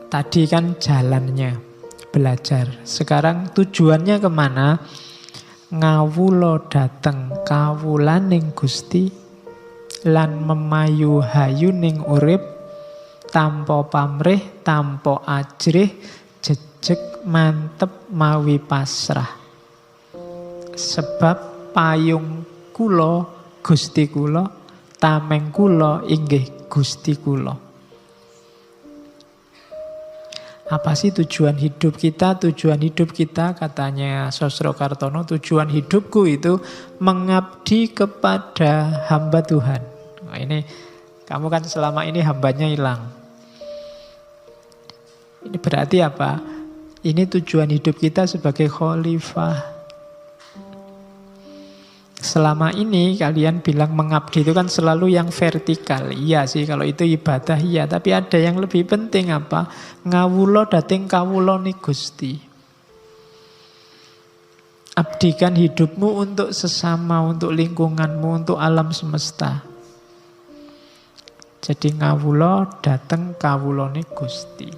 Tadi kan jalannya, belajar. Sekarang tujuannya kemana? Ngawula dateng kawulaning Gusti lan memayu hayuning urip tanpa pamrih, tanpa ajrih, jejeg mantep mawi pasrah. Sebab payung kula Gusti kula, tameng kula inggih Gusti kula. Apa sih tujuan hidup kita? Tujuan hidup kita, katanya Sosrokartono, tujuan hidupku itu mengabdi kepada hamba Tuhan. Nah, ini kamu kan selama ini hambanya hilang. Ini berarti apa? Ini tujuan hidup kita sebagai khalifah. Selama ini kalian bilang mengabdi itu kan selalu yang vertikal. Iya sih, kalau itu ibadah iya. Tapi ada yang lebih penting apa? Ngawula dateng kawula ni Gusti. Abdikan hidupmu untuk sesama, untuk lingkunganmu, untuk alam semesta. Jadi ngawula dateng kawula ni Gusti.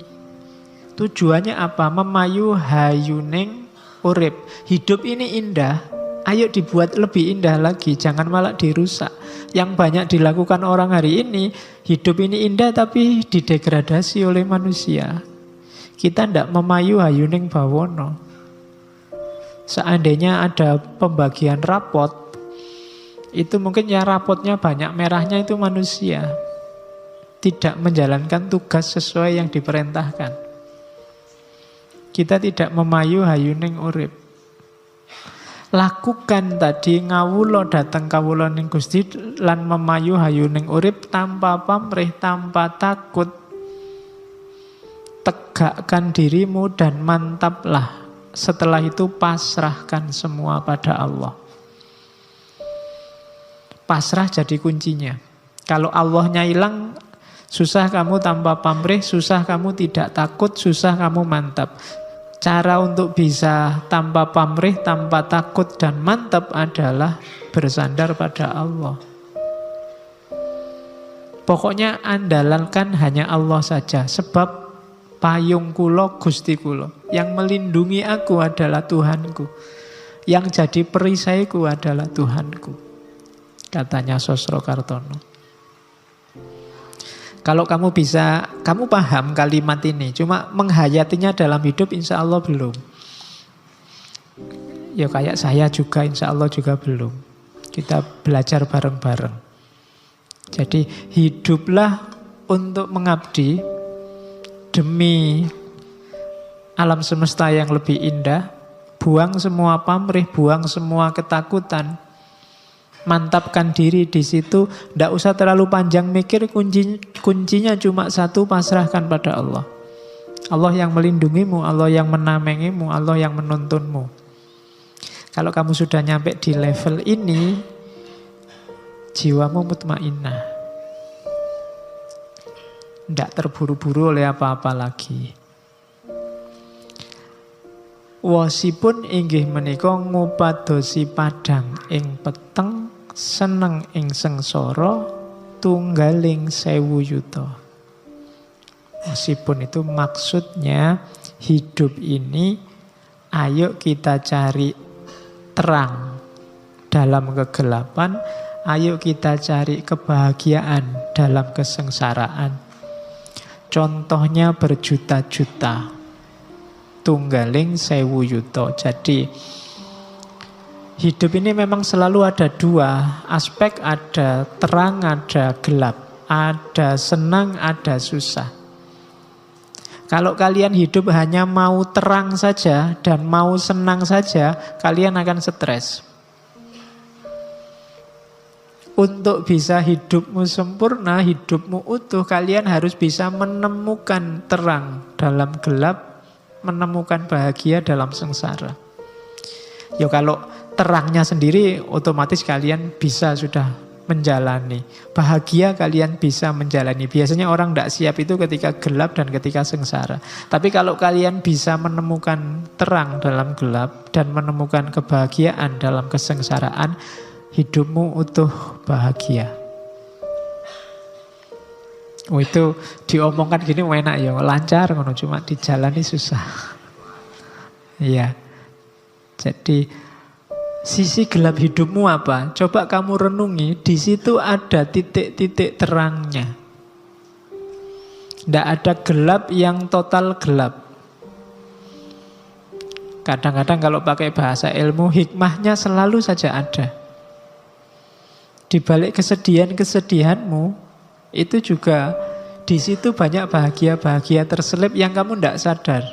Tujuannya apa? Memayu hayuning urip. Hidup ini indah. Ayo dibuat lebih indah lagi, jangan malah dirusak. Yang banyak dilakukan orang hari ini, hidup ini indah tapi didegradasi oleh manusia. Kita tidak memayu hayuning bawono. Seandainya ada pembagian rapot, itu mungkin ya rapotnya banyak merahnya itu manusia. Tidak menjalankan tugas sesuai yang diperintahkan. Kita tidak memayu hayuning urip. Lakukan tadi ngawula dateng kawula ning Gusti lan memayu hayuning urip tanpa pamrih, tanpa takut. Tegakkan dirimu dan mantaplah. Setelah itu pasrahkan semua pada Allah. Pasrah jadi kuncinya. Kalau Allahnya hilang, susah kamu tanpa pamrih, susah kamu tidak takut, susah kamu mantap. Cara untuk bisa tanpa pamrih, tanpa takut dan mantap adalah bersandar pada Allah. Pokoknya andalalkan hanya Allah saja. Sebab payung kula Gusti kula. Yang melindungi aku adalah Tuhanku. Yang jadi perisaiku adalah Tuhanku. Katanya Sosrokartono. Kalau kamu bisa, kamu paham kalimat ini, cuma menghayatinya dalam hidup insya Allah belum. Ya kayak saya juga insya Allah juga belum. Kita belajar bareng-bareng. Jadi hiduplah untuk mengabdi demi alam semesta yang lebih indah. Buang semua pamrih, buang semua ketakutan. Mantapkan diri di situ, tidak usah terlalu panjang mikir, kuncinya cuma satu, pasrahkan pada Allah. Allah yang melindungimu, Allah yang menamengimu, Allah yang menuntunmu. Kalau kamu sudah nyampe di level ini, jiwamu mutmainnah. Tidak terburu-buru oleh apa-apa lagi. Wasipun inggih menika ngupadosi padang ing peteng, seneng ing sengsara, tunggaling 1000 yuta. Meskipun itu maksudnya hidup ini ayo kita cari terang dalam kegelapan, ayo kita cari kebahagiaan dalam kesengsaraan. Contohnya berjuta-juta, tunggaling 1000 yuta. Jadi hidup ini memang selalu ada dua aspek, ada terang, ada gelap, ada senang, ada susah. Kalau kalian hidup hanya mau terang saja dan mau senang saja, kalian akan stres. Untuk bisa hidupmu sempurna, hidupmu utuh, kalian harus bisa menemukan terang dalam gelap, menemukan bahagia dalam sengsara. Ya kalau terangnya sendiri otomatis kalian bisa sudah menjalani. Bahagia kalian bisa menjalani. Biasanya orang tidak siap itu ketika gelap dan ketika sengsara. Tapi kalau kalian bisa menemukan terang dalam gelap dan menemukan kebahagiaan dalam kesengsaraan, hidupmu utuh bahagia. Oh itu diomongkan gini enak ya, lancar ngono, cuma dijalani susah. Iya. Jadi sisi gelap hidupmu apa? Coba kamu renungi, di situ ada titik-titik terangnya. Tidak ada gelap yang total gelap. Kadang-kadang kalau pakai bahasa ilmu, hikmahnya selalu saja ada. Di balik kesedihan-kesedihanmu, itu juga di situ banyak bahagia-bahagia terselip yang kamu tidak sadar.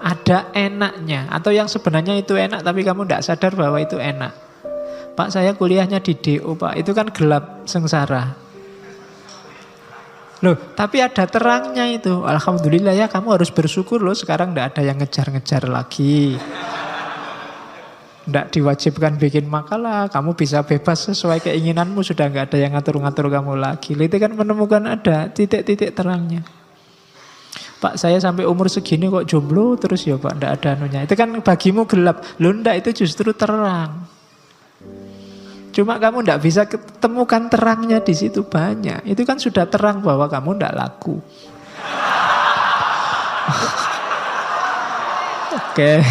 Ada enaknya, atau yang sebenarnya itu enak tapi kamu tidak sadar bahwa itu enak. Pak, saya kuliahnya di DO, Pak. Itu kan gelap sengsara. Loh, tapi ada terangnya itu. Alhamdulillah ya, kamu harus bersyukur loh. Sekarang tidak ada yang ngejar-ngejar lagi. Tidak diwajibkan bikin makalah, kamu bisa bebas sesuai keinginanmu, sudah nggak ada yang ngatur-ngatur kamu lagi. Itu kan menemukan ada titik-titik terangnya. Pak, saya sampai umur segini kok jomblo terus ya Pak, tidak ada anunya. Itu kan bagimu gelap. Loh enggak, itu justru terang. Cuma kamu tidak bisa ketemukan terangnya di situ banyak. Itu kan sudah terang bahwa kamu tidak laku. Oke.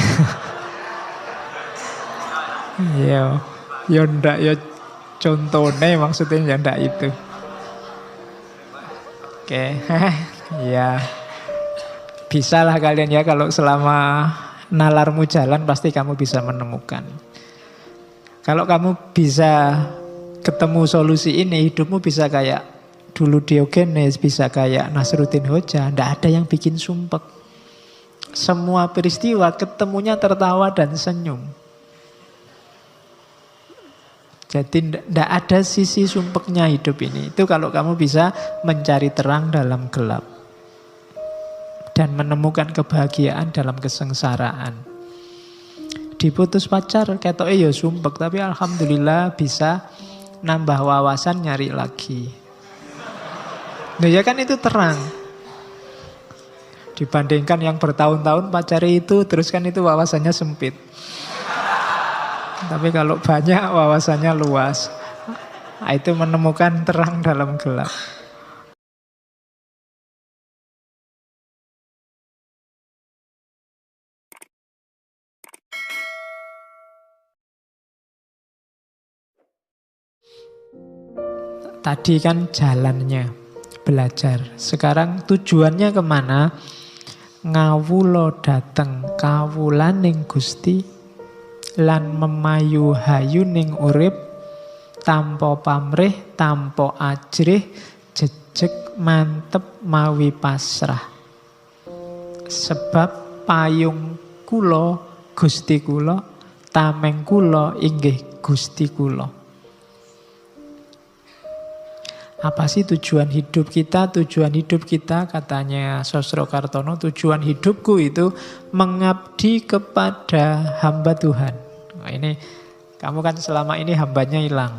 Ya, ya ndak ya contohnya maksudnya ya ndak itu. Oke, ya bisa lah kalian ya kalau selama nalarmu jalan pasti kamu bisa menemukan. Kalau kamu bisa ketemu solusi ini, hidupmu bisa kayak dulu Diogenes, bisa kayak Nasruddin Hoja, ndak ada yang bikin sumpek. Semua peristiwa ketemunya tertawa dan senyum. Jadi tidak ada sisi sumpeknya hidup ini. Itu kalau kamu bisa mencari terang dalam gelap. Dan menemukan kebahagiaan dalam kesengsaraan. Diputus pacar, ketoknya ya sumpek. Tapi alhamdulillah bisa nambah wawasan nyari lagi. Nah ya kan itu terang. Dibandingkan yang bertahun-tahun pacari itu, terus kan itu wawasannya sempit. Tapi kalau banyak wawasannya luas. Itu menemukan terang dalam gelap. Tadi kan jalannya belajar. Sekarang tujuannya kemana? Ngawulo dateng kawulaning Gusti lan memayu hayuning urip tanpa pamrih tanpa ajrih jejeg mantep mawi pasrah. Sebab payung kula Gusti kula, tameng kula inggih Gusti kula. Apa sih tujuan hidup kita? Tujuan hidup kita katanya Sosrokartono, tujuan hidupku itu mengabdi kepada hamba Tuhan. Nah, ini kamu kan selama ini hambanya hilang.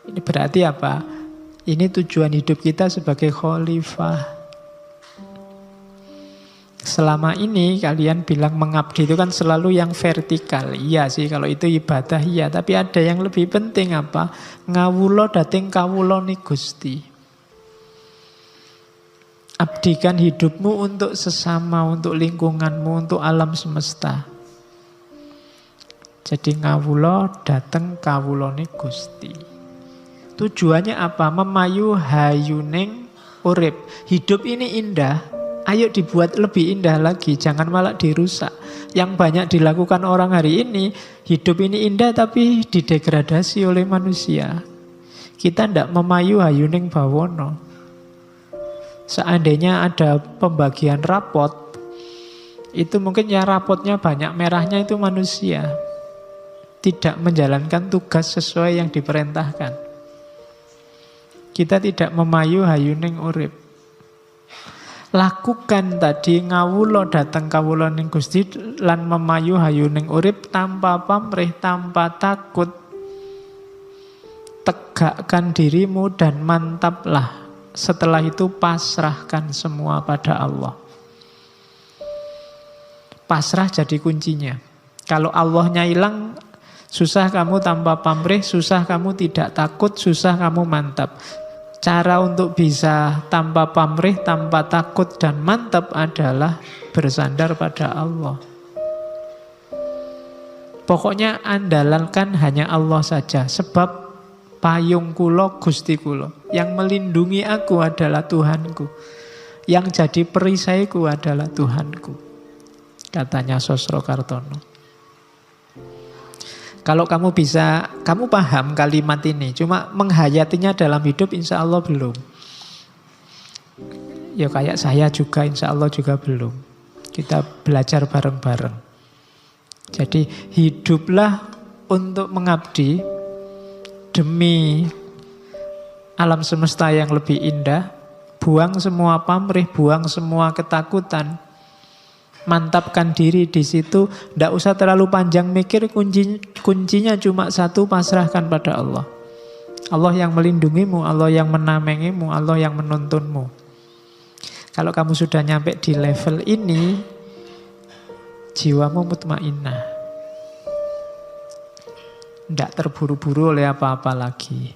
Ini berarti apa? Ini tujuan hidup kita sebagai khalifah. Selama ini kalian bilang mengabdi itu kan selalu yang vertikal. Iya sih kalau itu ibadah iya. Tapi ada yang lebih penting apa? Ngawulo dating kawuloni Gusti. Abdikan hidupmu untuk sesama, untuk lingkunganmu, untuk alam semesta. Jadi ngawulo dateng kawuloni Gusti. Tujuannya apa? Memayu hayuning urip. Hidup ini indah. Ayo dibuat lebih indah lagi, jangan malah dirusak. Yang banyak dilakukan orang hari ini, hidup ini indah tapi didegradasi oleh manusia. Kita tidak memayu hayuning bawono. Seandainya ada pembagian rapot, itu mungkin ya rapotnya banyak merahnya itu manusia. Tidak menjalankan tugas sesuai yang diperintahkan. Kita tidak memayu hayuning urip. Lakukan tadi ngawulo dateng kawulaning Gusti lan memayu hayuning urip tanpa pamrih, tanpa takut. Tegakkan dirimu dan mantaplah. Setelah itu pasrahkan semua pada Allah. Pasrah jadi kuncinya. Kalau Allahnya hilang, Susah kamu tanpa pamrih, susah kamu tidak takut, susah kamu mantap. Cara untuk bisa tanpa pamrih, tanpa takut dan mantap adalah bersandar pada Allah. Pokoknya andalankan hanya Allah saja. Sebab payung kulo Gusti kulo. Yang melindungi aku adalah Tuhanku. Yang jadi perisaiku adalah Tuhanku. Katanya Sosro Kartono. Kalau kamu bisa, kamu paham kalimat ini. Cuma menghayatinya dalam hidup insya Allah belum. Ya kayak saya juga insya Allah juga belum. Kita belajar bareng-bareng. Jadi hiduplah untuk mengabdi demi alam semesta yang lebih indah. Buang semua pamrih, buang semua ketakutan. Mantapkan diri di situ. Tidak usah terlalu panjang mikir. Kuncinya cuma satu, pasrahkan pada Allah. Allah yang melindungimu, Allah yang menamengimu, Allah yang menuntunmu. Kalau kamu sudah nyampe di level ini, jiwamu mutmainnah. Tidak terburu-buru oleh apa-apa lagi.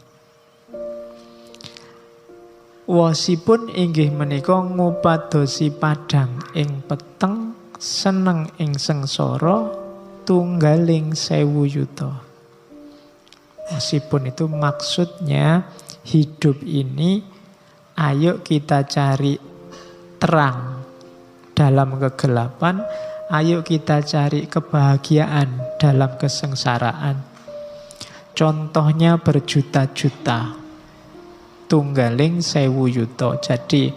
Wasipun inggih menika ngupadosi padang ing peteng, seneng ing sengsara, tunggaling 1000 yuta. Wasipun itu maksudnya hidup ini ayo kita cari terang dalam kegelapan, ayo kita cari kebahagiaan dalam kesengsaraan. Contohnya berjuta-juta. Tunggaling 1000 yuta. Jadi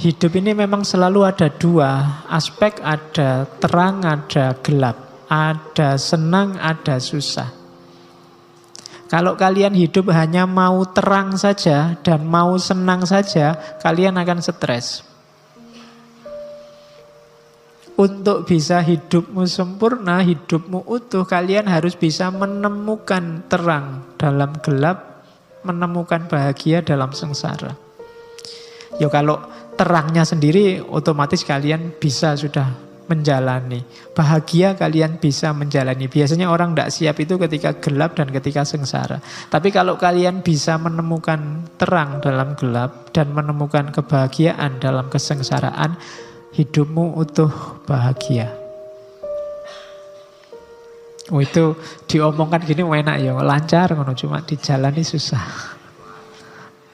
hidup ini memang selalu ada dua aspek, ada terang, ada gelap, ada senang, ada susah. Kalau kalian hidup hanya mau terang saja dan mau senang saja, kalian akan stres. Untuk bisa hidupmu sempurna, hidupmu utuh, kalian harus bisa menemukan terang dalam gelap, menemukan bahagia dalam sengsara. Ya kalau terangnya sendiri otomatis kalian bisa sudah menjalani. Bahagia kalian bisa menjalani. Biasanya orang tidak siap itu ketika gelap dan ketika sengsara. Tapi kalau kalian bisa menemukan terang dalam gelap dan menemukan kebahagiaan dalam kesengsaraan, hidupmu utuh bahagia. Oh itu diomongkan gini enak ya, lancar ngono, cuma dijalani susah.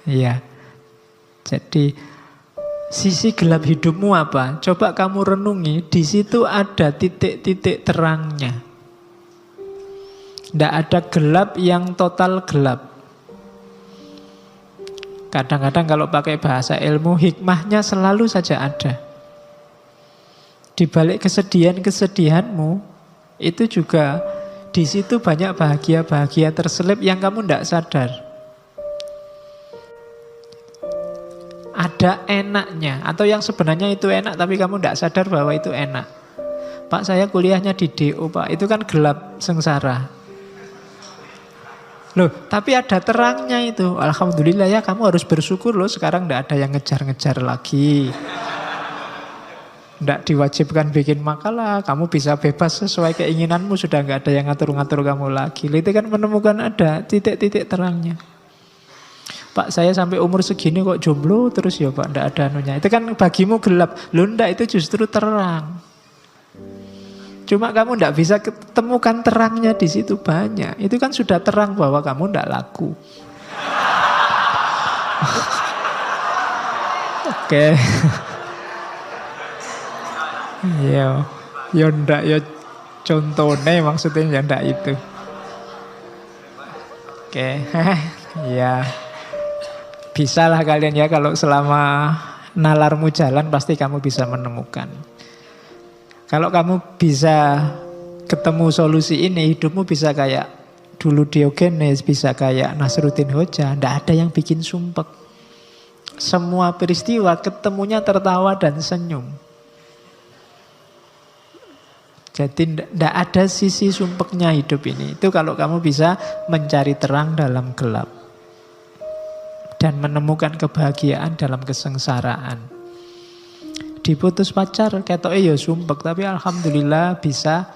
Iya. Jadi sisi gelap hidupmu apa? Coba kamu renungi, di situ ada titik-titik terangnya. Tidak ada gelap yang total gelap. Kadang-kadang kalau pakai bahasa ilmu, hikmahnya selalu saja ada. Di balik kesedihan-kesedihanmu, itu juga di situ banyak bahagia-bahagia terselip yang kamu tidak sadar. Ada enaknya, atau yang sebenarnya itu enak tapi kamu tidak sadar bahwa itu enak. Pak, saya kuliahnya di DO, Pak. Itu kan gelap sengsara. Loh, tapi ada terangnya itu. Alhamdulillah ya, kamu harus bersyukur loh. Sekarang tidak ada yang ngejar-ngejar lagi. Tidak diwajibkan bikin makalah, kamu bisa bebas sesuai keinginanmu, sudah nggak ada yang ngatur-ngatur kamu lagi. Itu kan menemukan ada titik-titik terangnya. Pak, saya sampai umur segini kok jomblo terus ya Pak, tidak ada anunya. Itu kan bagimu gelap. Loh enggak, itu justru terang. Cuma kamu tidak bisa ketemukan terangnya di situ banyak. Itu kan sudah terang bahwa kamu tidak laku. Oke. Ya, ya ndak ya contohnya maksudnya ya ndak itu. Oke, ya bisalah kalian ya kalau selama nalarmu jalan pasti kamu bisa menemukan. Kalau kamu bisa ketemu solusi ini, hidupmu bisa kayak dulu Diogenes, bisa kayak Nasruddin Hoja, ndak ada yang bikin sumpek. Semua peristiwa ketemunya tertawa dan senyum. Jadi tidak ada sisi sumpeknya hidup ini. Itu kalau kamu bisa mencari terang dalam gelap. Dan menemukan kebahagiaan dalam kesengsaraan. Diputus pacar, ketoknya ya sumpek. Tapi alhamdulillah bisa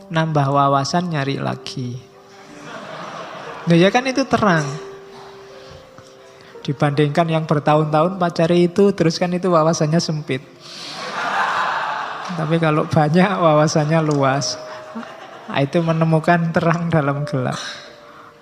nambah wawasan nyari lagi. Nah ya kan itu terang. Dibandingkan yang bertahun-tahun pacari itu, terus kan itu wawasannya sempit. Tapi kalau banyak wawasannya luas. Nah, itu menemukan terang dalam gelap.